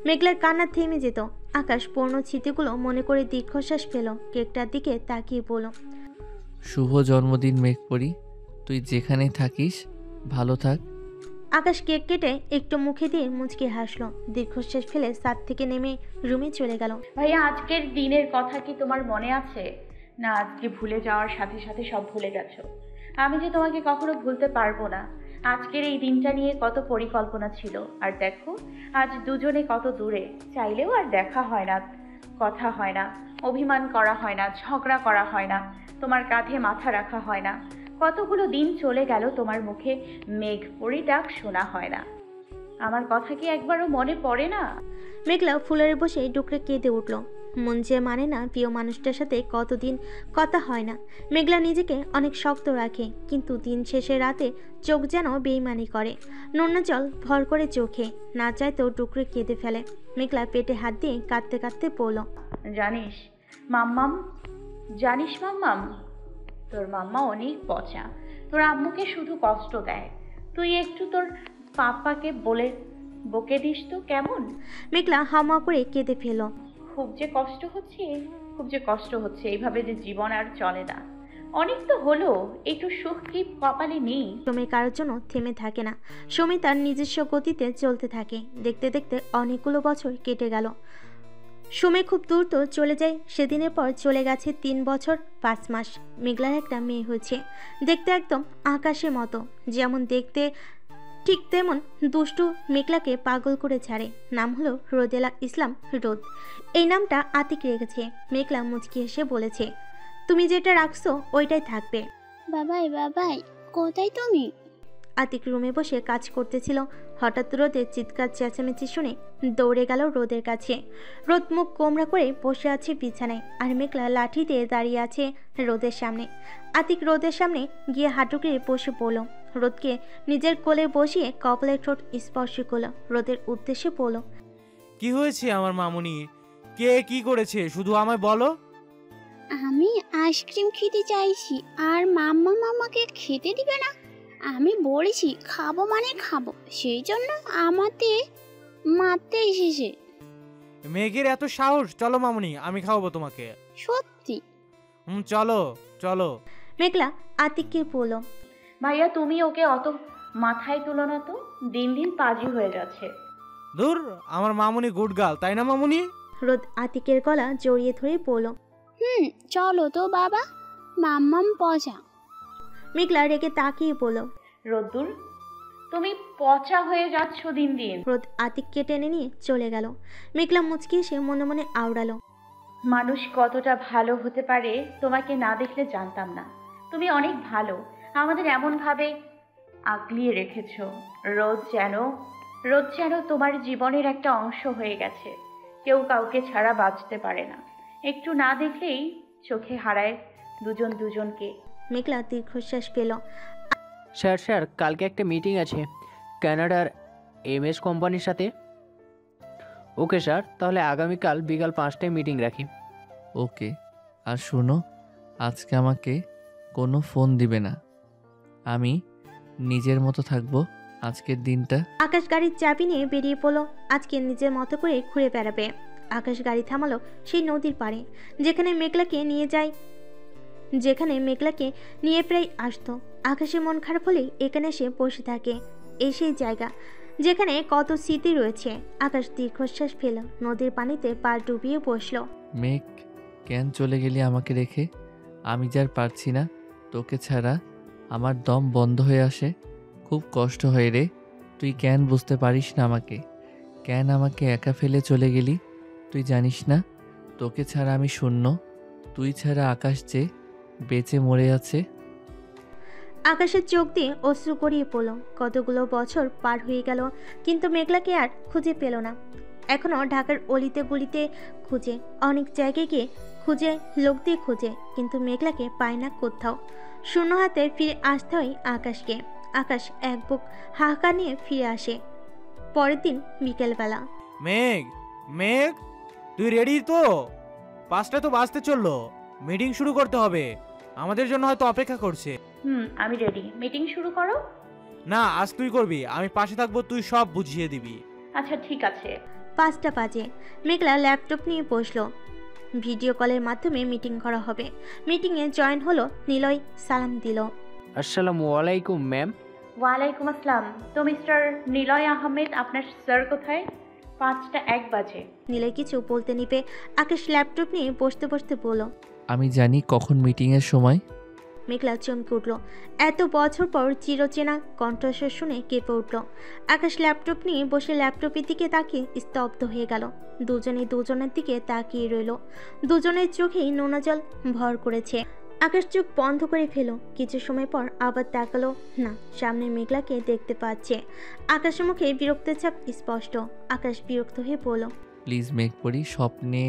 মেঘলার কান্না থেমে যেত। আকাশ পূর্ণ স্মৃতিগুলো মনে করে দীর্ঘশ্বাস ফেল। কেকটার দিকে তাকিয়ে বলল, শুভ জন্মদিন মেঘপরি, তুই যেখানে থাকিস ভালো থাক। আকাশ কেক কেটে একটু মুখে দিয়ে মুচকি হাসলো। দীর্ঘশ্বাস ফেলে ছাদ থেকে নেমে রুমে চলে গেল। ভাইয়া, আজকের দিনের কথা কি তোমার মনে আছে? না আজকে ভুলে যাওয়ার সাথে সাথে সব ভুলে গেছো? আমি যে তোমাকে কখনো ভুলতে পারবো না। আজকের এই দিনটা নিয়ে কত পরিকল্পনা ছিল, আর দেখো আজ দুজনে কত দূরে। চাইলেও আর দেখা হয় না, কথা হয় না, অভিমান করা হয় না, ঝগড়া করা হয় না, তোমার কাঁধে মাথা রাখা হয় না। কতগুলো দিন চলে গেল, তোমার মুখে মেঘ পরি ডাক শোনা হয় না। আমার কথা কি একবারও মনে পড়ে না? মেঘলা ফুলের বসে ডুকরে কেঁদে উঠল। মন যে মানে না প্রিয় মানুষটার সাথে কতদিন কথা হয় না। মেঘলা নিজেকে অনেক শক্ত রাখে, কিন্তু দিন শেষে রাতে চোখ যেন বেইমানি করে। নোনা জল ভর করে চোখে, না চাইতেও ডুকরে কেঁদে ফেলে। মেঘলা পেটে হাত দিয়ে কাঁদতে কাঁদতে পড়ল, জানিস মাম্মাম, তোর মাম্মা অনেক পচা। তোর আম্মুকে শুধু কষ্ট দেয়। তুই একটু তোর পাপাকে বকে দিস তো কেমন? মেঘলা হামা করে কেঁদে ফেল। খুব যে কষ্ট হচ্ছে। এইভাবে যে জীবন আর চলে না। অনেক তো হলো, একটু সুখ কি কপালে নেই? সময় কারোর জন্য থেমে থাকে না। সময় তার নিজস্ব গতিতে চলতে থাকে। দেখতে দেখতে অনেকগুলো বছর কেটে গেল। সময় খুব দ্রুত চলে যায়। সেদিনের পর চলে গেছে 3 বছর 5 মাস। মেঘলার একটা মেয়ে হয়েছে, দেখতে একদম আকাশের মতো। যেমন দেখতে ঠিক তেমন দুষ্টু। মেঘলাকে পাগল করে ছাড়ে। নাম হলো রোদেলা ইসলাম রোদ। এই নামটা আতিক রেখেছে। মেঘলা মুচকি হেসে বলেছে, তুমি যেটা রাখছো ওইটাই থাকবে। বাবাই কোথায় তুমি? আতিক রুমে বসে কাজ করতেছিল। হঠাৎ রোদের চিৎকার চেঁচামেচি শুনে দৌড়ে গেল রোদের কাছে। রোদ মুখ কোমড়া করে বসে আছে বিছানায়, আর মেঘলা লাঠি দিয়ে দাঁড়িয়ে আছে রোদের সামনে। আতিক রোদের সামনে গিয়ে হাঁটুকে বসে পড়ল। রোদকে নিজের কোলে বসিয়ে কপালের ঠোঁট স্পর্শ করল। রোদের উদ্দেশ্যে বলল, কি হয়েছে আমার মামুনি? কে কি করেছে শুধু আমায় বলো। আমি আইসক্রিম খেতে চাইছি, আর মাম্মাকে খেতে দিবে না। আমি বলেছি খাবো মানে খাবো, সেই জন্য আমাতে মারতে এসেছে। মেঘের এত সাহস! চলো মামুনি, আমি খাওয়াবো তোমাকে। সত্যি? চলো। মেঘলা আতিককে বলল, ভাইয়া তুমি ওকে অত মাথায় তুলো না তো, দিন দিন পাজি হয়ে যাচ্ছে। দূর, আমার মামুনি গুড গার্ল, তাই না মামুনি? রোদ আতিকের গলা জড়িয়ে ধরে বলল, চলো তো বাবা, মাম্মাম পচা। মেঘলা রেগে তাকিয়ে বলল, রোদ্দুর, তুমি পচা হয়ে যাচ্ছ দিন দিন। রোদ আতিককে টেনে নিয়ে চলে গেল। মেঘলা মুচকি এসে মনে মনে আওড়ালো, মানুষ কতটা ভালো হতে পারে তোমাকে না দেখলে জানতাম না। তুমি অনেক ভালো, আমাদের এমনভাবে আগলিয়ে রেখেছ। রোদ যেন তোমার জীবনের একটা অংশ হয়ে গেছে। কেউ কাউকে ছাড়া বাঁচতে পারে না, একটু না দেখলেই চোখে হারায় দুজনকে। মেঘলা দীর্ঘশ্বাস পেল। স্যার কালকে একটা মিটিং আছে কানাডার MS কোম্পানির সাথে। ওকে স্যার, তাহলে আগামীকাল বিকাল 5টায় মিটিং রাখি। ওকে। আর শোনো, আজকে আমাকে কোনো ফোন দিবে না। আমি নিজের মতো থাকবো আজকের দিনটা। আকাশ গাড়ির চাবি নিয়ে বেরিয়ে পড়লো। আজকে নিজের মতো করে ঘুরে বেড়াবে। আকাশ গাড়ি থামালো সেই নদীর পাড়ে, যেখানে মেঘলাকে নিয়ে প্রায় আসতো। আকাশের মন খারাপ হলেই এখানে এসে বসে থাকে। এই সেই জায়গা যেখানে কত স্মৃতি রয়েছে। আকাশ দীর্ঘশ্বাস ফেল, নদীর পানিতে পা ডুবিয়ে বসলো। মেঘ, কেন চলে গেলি আমাকে রেখে? আমি যার পারছি না, তোকে ছাড়া আমার দম বন্ধ হয়ে আসে। খুব কষ্ট হয় রে। তুই কেন বুঝতে পারিস না আমাকে? কেন আমাকে একা ফেলে চলে গেলি? তুই জানিস না তোকে ছাড়া আমি শূন্য। তুই ছাড়া আকাশ যে বেঁচে মরে আছে। আকাশের চোখ দিয়ে অশ্রু গড়িয়ে পড়ল। কতগুলো বছর পার হয়ে গেল, কিন্তু মেঘলাকে আর খুঁজে পেল না। এখনও ঢাকার অলিতে গলিতে খুঁজে, অনেক জায়গায় গিয়ে খুঁজে, লোক দিয়ে খুঁজে, কিন্তু মেঘলাকে পায় না কোথাও। শূন্য হাতে ফিরে আসতে হয় আকাশকে। আকাশ এক বুক হাহাকার নিয়ে ফিরে আসে পরের দিন বিকেলবেলা। মেঘ, মেঘ, তুই রেডি তো? 5টা তো বাজতে চললো, মিটিং শুরু করতে হবে। আমাদের জন্য হয়তো অপেক্ষা করছে। আমি রেডি। মিটিং শুরু করো। না, আজ তুই করবি, আমি পাশে থাকবো, তুই সব বুঝিয়ে দিবি। আচ্ছা ঠিক আছে। 5টা বাজে। মেঘলা ল্যাপটপ নিয়ে বসলো। ভিডিও কলের মাধ্যমে মিটিং করা হবে। মিটিংয়ে জয়েন হলো নিলয়। সালাম দিল। আসসালামু আলাইকুম ম্যাম। ওয়ালাইকুম আসসালাম। তো মিস্টার নিলয় আহমেদ, আপনার স্যার কোথায়? 5টা 1 বাজে। নিলয় কিছু বলতে নিবে আকাশ ল্যাপটপ নিয়ে বসতে বসতে বলল, আমি জানি কখন মিটিংয়ের সময়। মেঘলা চমকে উঠল। এত বছর পর চিরচেনা কণ্ঠস্বর শুনে কেঁপে উঠল। আকাশ ল্যাপটপ নিয়ে বসে ল্যাপটপের দিকে তাকিয়ে স্তব্ধ হয়ে গেল। দুজনের দিকে তাকিয়ে রইল। দুজনের চোখেই নোনা জল ভর করেছে। আকাশ চোখ বন্ধ করে ফেল। কিছু সময় পর আবার তাকালো না, সামনে মেঘলাকে দেখতে পাচ্ছে। আকাশের মুখে বিরক্তের ছাপ স্পষ্ট। আকাশ বিরক্ত হয়ে বলল, প্লিজ মেঘ পড়ি, স্বপ্নে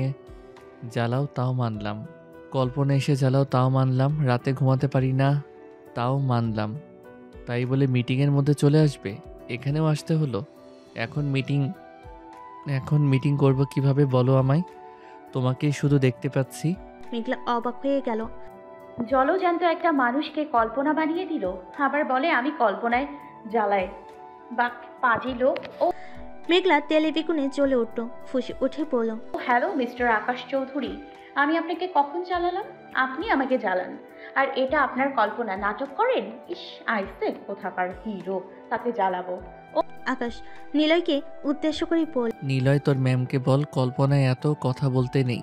জ্বালাও তাও মানলাম, কল্পনা এসে জ্বালাও তাও মানলাম, রাতে ঘুমাতে পারি না তাও মানলাম, তাই বলে মিটিংয়ের মধ্যে চলে আসবে? এখানেও আসতে হলো? এখন মিটিং করব কিভাবে বলো আমায়? তোমাকেই শুধু দেখতে পাচ্ছি। মেঘলা অবাক হয়ে গেল। জলজ্যান্ত একটা মানুষকে কল্পনা বানিয়ে দিল, আবার বলে আমি কল্পনায় জ্বালাই। বাক পাজি লোক। ও মেঘলা তেলে বেগুনে জ্বলে উঠল। ফুঁসে উঠে পড়ল, হ্যালো মিস্টার আকাশ চৌধুরী, আমি আপনাকে কখন জ্বালালাম? আপনি আমাকে জ্বালান, আর এটা আপনার কল্পনা? নাটক করেন? ইস, আইসে কোথাকার হিরো, তাকে জ্বালাবো। আকাশ নিলয়কে উদ্দেশ্য করে বলল, নিলয় তোর ম্যামকে বল কল্পনায় এত কথা বলতে নেই।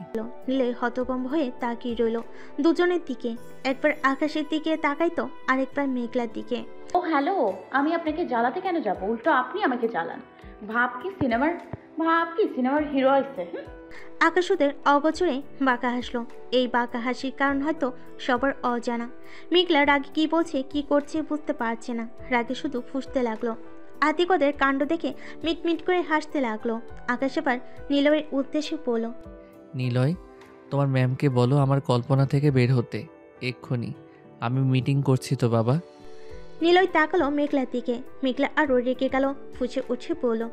নিলয় হতভম্ব হয়ে তাকিয়ে রইল দুজনের দিকে। একবার আকাশের দিকে তাকাইতো, আরেকবার মেঘলার দিকে। ও হ্যালো, আমি আপনাকে জ্বালাতে কেন যাব? উল্টো আপনি আমাকে জ্বালান। ভাব কি সিনেমার হিরো আইসে। আকাশ ওদের অগোচরে বাঁকা হাসলো। এই বাঁকা হাসির কারণ হয়তো সবার অজানা। মেঘলা রাগে কি বলছে কি করছে বুঝতে পারছে না। রাগে শুধু ফুঁসতে লাগলো। আতিকদের কাণ্ড দেখে মিটমিট করে হাসতে লাগলো। আকাশ এবার নিলয়ের উদ্দেশ্যে বলল, নিলয়, তোমার ম্যামকে বলো আমার কল্পনা থেকে বের হতে এক্ষুনি। আমি মিটিং করছি তো বাবা। নিলয় তাকালো মেঘলার দিকে। মেঘলা আরও রেগে গেল। ফুঁসে উঠে বলল,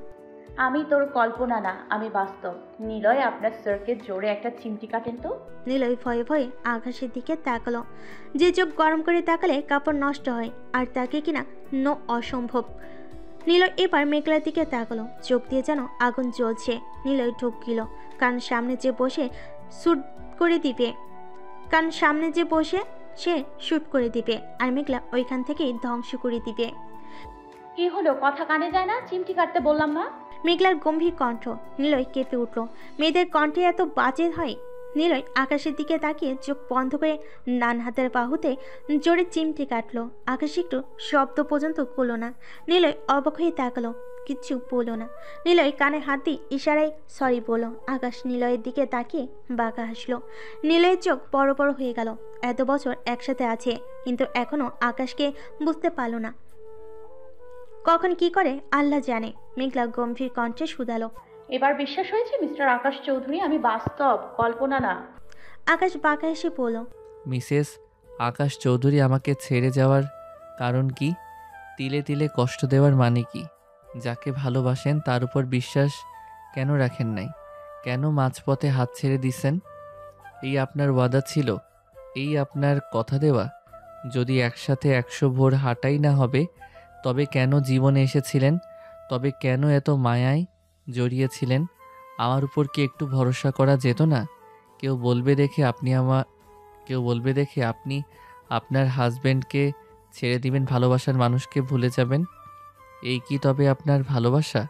আমি তোর কল্পনা না, আমি বাস্তব। নিলয়, আপনার স্যারকে জোরে একটা চিমটি কাটেন তো। নিলয় ভয়ে ভয়ে আকাশের দিকে তাকালো। যে চোখ গরম করে তাকালে কাপড় নষ্ট হয়, আর তাকে কিনা অসম্ভব। নিলয় এবার মেঘলার দিকে তাকালো। চোখ দিয়ে যেন আগুন জ্বলছে। নিলয় ঢুকিল, কারণ সামনে যে বসে সে শুট করে দিবে, আর মেঘলা ওইখান থেকেই ধ্বংস করে দিবে। কি হলো, কথা কানে যায় না? চিমটি কাটতে বললাম না? মেঘলার গম্ভীর কণ্ঠ। নিলয় কেঁপে উঠল। মেয়েদের কণ্ঠে এত বাজে হয়? নিলয় আকাশের দিকে তাকিয়ে চোখ বন্ধ করে ডান হাতের বাহুতে জোরে চিমটি কাটলো। আকাশ একটু শব্দ পর্যন্ত করলো না। নিলয় অবাক হয়ে তাকালো, কিচ্ছু বললো না। নিলয় কানে হাত দিয়ে ইশারায় সরি বলল। আকাশ নিলয়ের দিকে তাকিয়ে বাঁকা হাসলো। নিলয়ের চোখ বড় বড় হয়ে গেল। এত বছর একসাথে আছে, কিন্তু এখনো আকাশকে বুঝতে পারল না। কখন কি করে আল্লাহ জানে। মেঘলা গম্ভীর কণ্ঠে শুধালো, এবার বিশ্বাস হয়েছে মিস্টার আকাশ চৌধুরী, আমি বাস্তব, কল্পনা না। আকাশ বাঁকা হেসে বলল, মিসেস আকাশ চৌধুরী, আমাকে ছেড়ে যাওয়ার কারণ কি? তিলে তিলে কষ্ট দেওয়ার মানে কি? যাকে ভালোবাসেন তার উপর বিশ্বাস কেন রাখেন নাই? কেন মাঝপথে হাত ছেড়ে দিছেন? এই আপনার ওয়াদা ছিল? এই আপনার কথা দেওয়া? যদি একসাথে 100 ভোর হাঁটাই না হবে, তবে কেন জীবনে এসেছিলেন? তবে কেন এত মায়ায় জড়িয়েছিলেন? আমার উপর কি একটু ভরসা করা যেত না? কেউ বলবে দেখে আপনি আপনার হাজব্যান্ডকে ছেড়ে দিবেন, ভালোবাসার মানুষকে ভুলে যাবেন? এই কি তবে আপনার ভালোবাসা?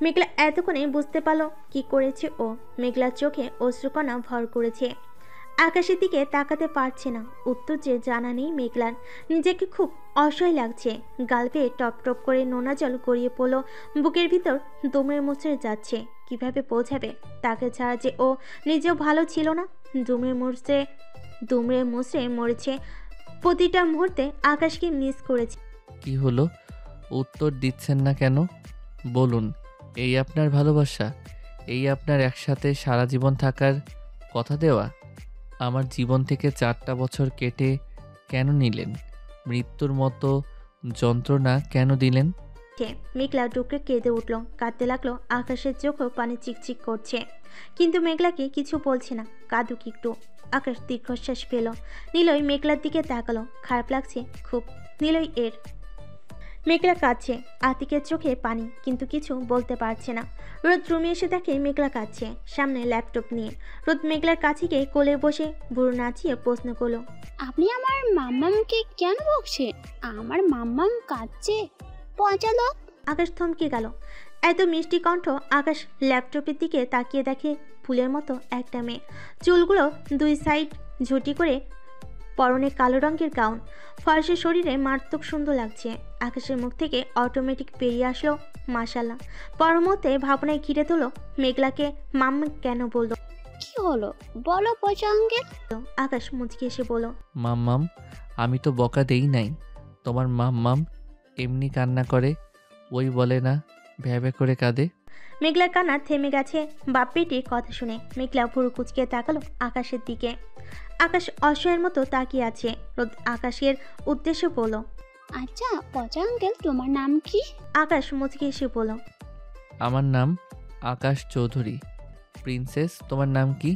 মেঘলা এতক্ষণে বুঝতে পারলো কি করেছে ও। মেঘলার চোখে অশ্রুকণা ভর করেছে। আকাশের দিকে তাকাতে পারছে না। উত্তর যে জানা নেই মেঘলার। নিজেকে খুব অসহায় লাগছে। গাল বেয়ে টপ টপ করে নোনা জল গড়িয়ে পড়লো। বুকের ভিতর দুমড়ে মুচড়ে যাচ্ছে। কিভাবে বোঝাবে তাকে ছাড়া যে ও নিজেও ভালো ছিল না? দুমড়ে মুচড়ে মরেছে প্রতিটা মুহূর্তে আকাশকে মিস করেছে। কি হলো, উত্তর দিচ্ছেন না কেন? বলুন, এই আপনার ভালোবাসা? এই আপনার একসাথে সারা জীবন থাকার কথা দেওয়া? আমার জীবন থেকে 4টা বছর কেটে কেন নিলেন? মৃত্যুর মতো যন্ত্রণা কেন দিলেন? মেঘলা ডুকরে কেঁদে উঠল, কাঁদতে লাগলো। আকাশের চোখও পানি চিকচিক করছে, কিন্তু মেঘলাকে কিছু বলছে না। কাঁদুক একটু। আকাশ দীর্ঘশ্বাস পেল। নিলয় মেঘলার দিকে তাকালো। খারাপ লাগছে খুব নিলয় এর। মেঘলা কাঁদছে, আতিকের চোখে পানি, কিন্তু কিছু বলতে পারছে না। রোদ রুমে এসে দেখে মেঘলা কাঁদছে, সামনে ল্যাপটপ নিয়ে। রোদ মেঘলার কাছে গিয়ে কোলে বসে ভুরু নাচিয়ে প্রশ্ন করলো, আপনি আমার মাম্মামকে কেন বকছেন? আমার মাম্মাম কাঁদছে, পচা লোক। আকাশ থমকে গেল। এত মিষ্টি কণ্ঠ। আকাশ ল্যাপটপের দিকে তাকিয়ে দেখে ফুলের মতো একটা মেয়ে, চুলগুলো 2 সাইড ঝুটি করে, পরনে কালো রঙের গাউন, ফর্সা শরীরে মারাত্মক সুন্দর লাগছে। আকাশের মুখ থেকে অটোমেটিক বেরিয়ে আসলো মাশাল্লাহ। পরমতে ভাবনায় ঘিরে তোল মেঘলাকে মাম্মা কেন বলল। কি হলো বলো পচা আঙ্কেল। আকাশ মুচকি এসে বলল, মাম্মাম, আমি তো বকা দেই নাই। তোমার মাম্মাম এমনি কান্না করে, ওই বলে না ভ্যাবে করে কাঁদে। মেঘলার কান্না থেমে গেছে বাপ বেটির কথা শুনে। মেঘলা ভুরু কুচকে তাকালো আকাশের দিকে। আকাশ অসহায়ের মতো তাকিয়ে আছে। রোদ আকাশের উদ্দেশ্যে বলল, আচ্ছা পচা আঙ্কেল, তোমার নাম কি? আকাশ মুচকি এসে বলল, আমার নাম আকাশ চৌধুরী। প্রিন্সেস, তোমার নাম কি?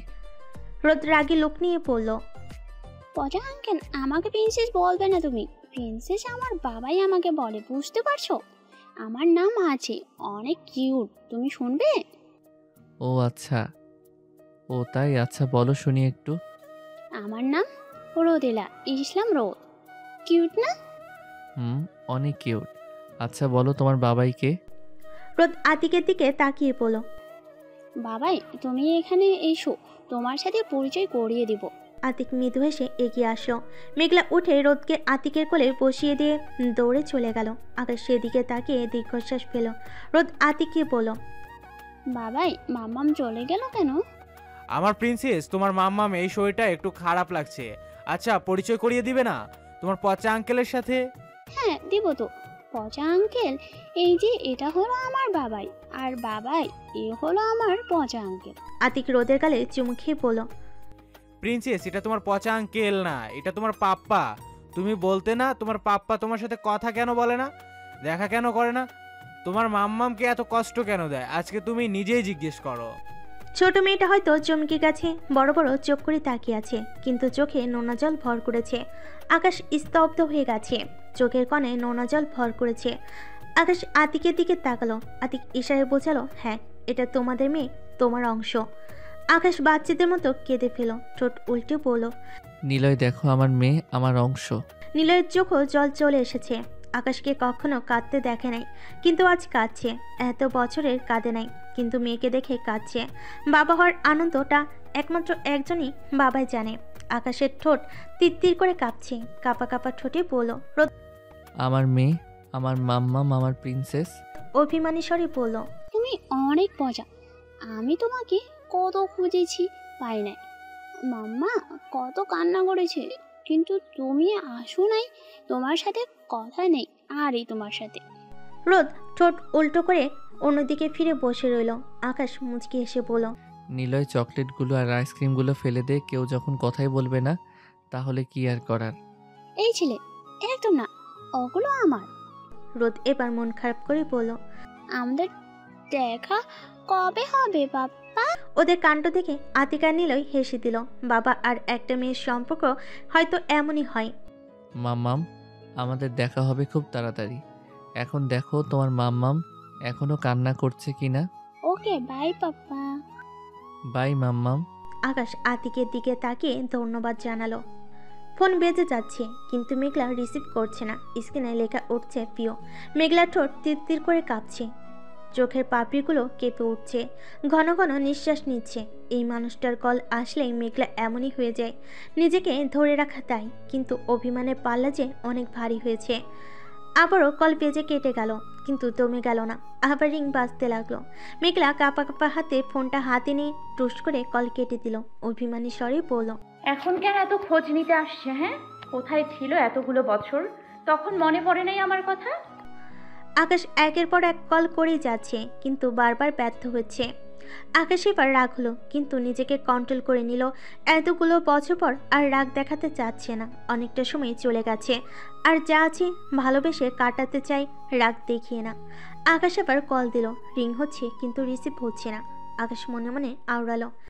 রোদ রাগী লোক নিয়ে পড়ল, পচা আঙ্কেল, আমাকে প্রিন্সেস বলবে না তুমি। প্রিন্সেস আমার বাবাই আমাকে বলে, বুঝতে পারছো? আমার নাম আছে, অনেক কিউট, তুমি শুনবে? ও আচ্ছা, ও তাই, আচ্ছা বলো শুনি একটু। আমার নাম রোদেলা ইসলাম রোদ। কিউট না? অনেক কিউট। আচ্ছা বলো তোমার বাবাই কে? রোদ আতিকের দিকে তাকিয়ে পড়ল, বাবাই তুমি এখানে এসো, তোমার সাথে পরিচয় করিয়ে দিব। আতিক মৃদু হেসে এগিয়ে আসলো। মেঘলা উঠে রোদকে আতিকের কোলে বসিয়ে দিয়ে দৌড়ে চলে গেল। আকাশ সেদিকে তাকিয়ে দীর্ঘশ্বাস ফেল। রোদ আতিককে বলল, বাবাই মাম্মাম চলে গেল কেন? আমার প্রিন্সেস, তোমার মাম্মাম এই শরীরটা একটু খারাপ লাগছে। আচ্ছা পরিচয় করিয়ে দিবে না তোমার পচা আঙ্কেলের সাথে? হ্যাঁ দিব তো। পচা আঙ্কেল, এই যে এটা হলো আমার বাবাই, আর বাবাই এ হলো আমার পচা আঙ্কেল। আতিক রোদের গালে চুমু খেয়ে বলল, প্রিন্সেস, এটা তোমার পচা আঙ্কেল না, এটা তোমার পাপ্পা। তুমি বলতে না তোমার পাপ্পা তোমার সাথে কথা কেন বলে না, দেখা কেন করে না? তোমার মাম্মামকে এত কষ্ট কেন দেয়? আজকে তুমি নিজেই জিজ্ঞেস করো। ছোট মেয়েটা হয়তো চমকে গেছে, বড় বড় চোখ করে তাকিয়ে আছে, কিন্তু চোখে নোনা জল ভর করেছে। আকাশ স্তব্ধ হয়ে গেছে, চোখের কোণে নোনা জল ভর করেছে। আকাশ আতিকের দিকে তাকালো। আতিক ইশারায় বোঝালো, হ্যাঁ এটা তোমাদের মেয়ে, তোমার অংশ। আকাশ বাচ্চাদের মতো কেঁদে ফেল, ঠোঁট উল্টে বলল, নিলয় দেখো, আমার মেয়ে আমার অংশ। নিলয়ের চোখও জল চলে এসেছে। আকাশকে কখনো কাঁদতে দেখে নাই, কিন্তু আজ কাঁদছে। এত বছরের কাঁদে নাই, কিন্তু মেয়েকে দেখে কাঁদছে। বাবা হওয়ার আনন্দটা একমাত্র একজনই বাবাই জানে। আকাশের ঠোঁট তিত্তির করে কাঁপছে, কাঁপা কাঁপা ঠোঁটে বলল, আমার মেয়ে, আমার মাম্মাম, আমার প্রিন্সেস। অভিমানী স্বরে বলল, তুমি অনেক মজা, আমি তোমাকে কত খুঁজেছি, পাই নাই। মাম্মা কত কান্না করেছে, কিন্তু তুমি আসো নাই, তোমার সাথে কথা নেই আর এই তোমার সাথে। রোদ ঠোঁট উল্টো করে অন্যদিকে ফিরে বসে রইল। আকাশ মুচকি এসে বলল, নিলয় চকলেটগুলো আর আইসক্রিমগুলো ফেলে দে, কেউ যখন কথাই বলবে না তাহলে কি আর করার। এই ছেলে একদম না, ওগুলো আমার। রোদ এবার মন খারাপ করে বলল, আমাদের দেখা কবে হবে বাবা? ওদের কাণ্ড দেখে আতিকা নিলয় হেসে দিল। বাবা আর একটা মেয়ের সম্পর্ক হয়তো এমনই হয়। মাম্মাম, আমাদের দেখা হবে খুব তাড়াতাড়ি। এখন দেখো তোমার মাম্মাম এখনো কান্না করছে কিনা। ওকে বাই পাপ্পা। বাই মাম্মাম। আকাশ আতিকের দিকে তাকিয়ে ধন্যবাদ জানালো। ফোন বেজে যাচ্ছে, কিন্তু মেঘলা রিসিভ করছে না। স্ক্রিনে লেখা উঠছে প্রিয়। মেঘলা ঠোঁট তিরতির করে কাঁপছে, চোখের পাপড়িগুলো কেঁপে উঠছে, ঘন ঘন নিঃশ্বাস নিচ্ছে। এই মানুষটার কল আসলেই মেঘলা এমনই হয়ে যায়, নিজেকে ধরে রাখা তাই, কিন্তু অভিমানের পাল্লা যে অনেক ভারী হয়েছে। আবারও কল বেজে কেটে গেল, কিন্তু দমে গেল না। আবার রিং বাজতে লাগলো। মেঘলা কাঁপা কাঁপা হাতে ফোনটা হাতে নিয়ে টুস করে কল কেটে দিল। অভিমানী স্বরে বলল, এখন কেন এত খোঁজ নিতে আসছে? হ্যাঁ কোথায় ছিল এতগুলো বছর? তখন মনে পড়ে নাই আমার কথা? আকাশ একের পর এক কল করেই যাচ্ছে, কিন্তু বারবার ব্যর্থ হচ্ছে। আকাশ এবার রাগ হলো, কিন্তু নিজেকে কন্ট্রোল করে নিল। এতগুলো বছর পর আর রাগ দেখাতে চাচ্ছে না। অনেকটা সময় চলে গেছে, আর যা আছে ভালোবেসে কাটাতে চাই, রাগ দেখিয়ে না। আকাশ আবার কল দিল, রিং হচ্ছে কিন্তু রিসিভ হচ্ছে না। আকাশ মনে মনে আওড়ালো,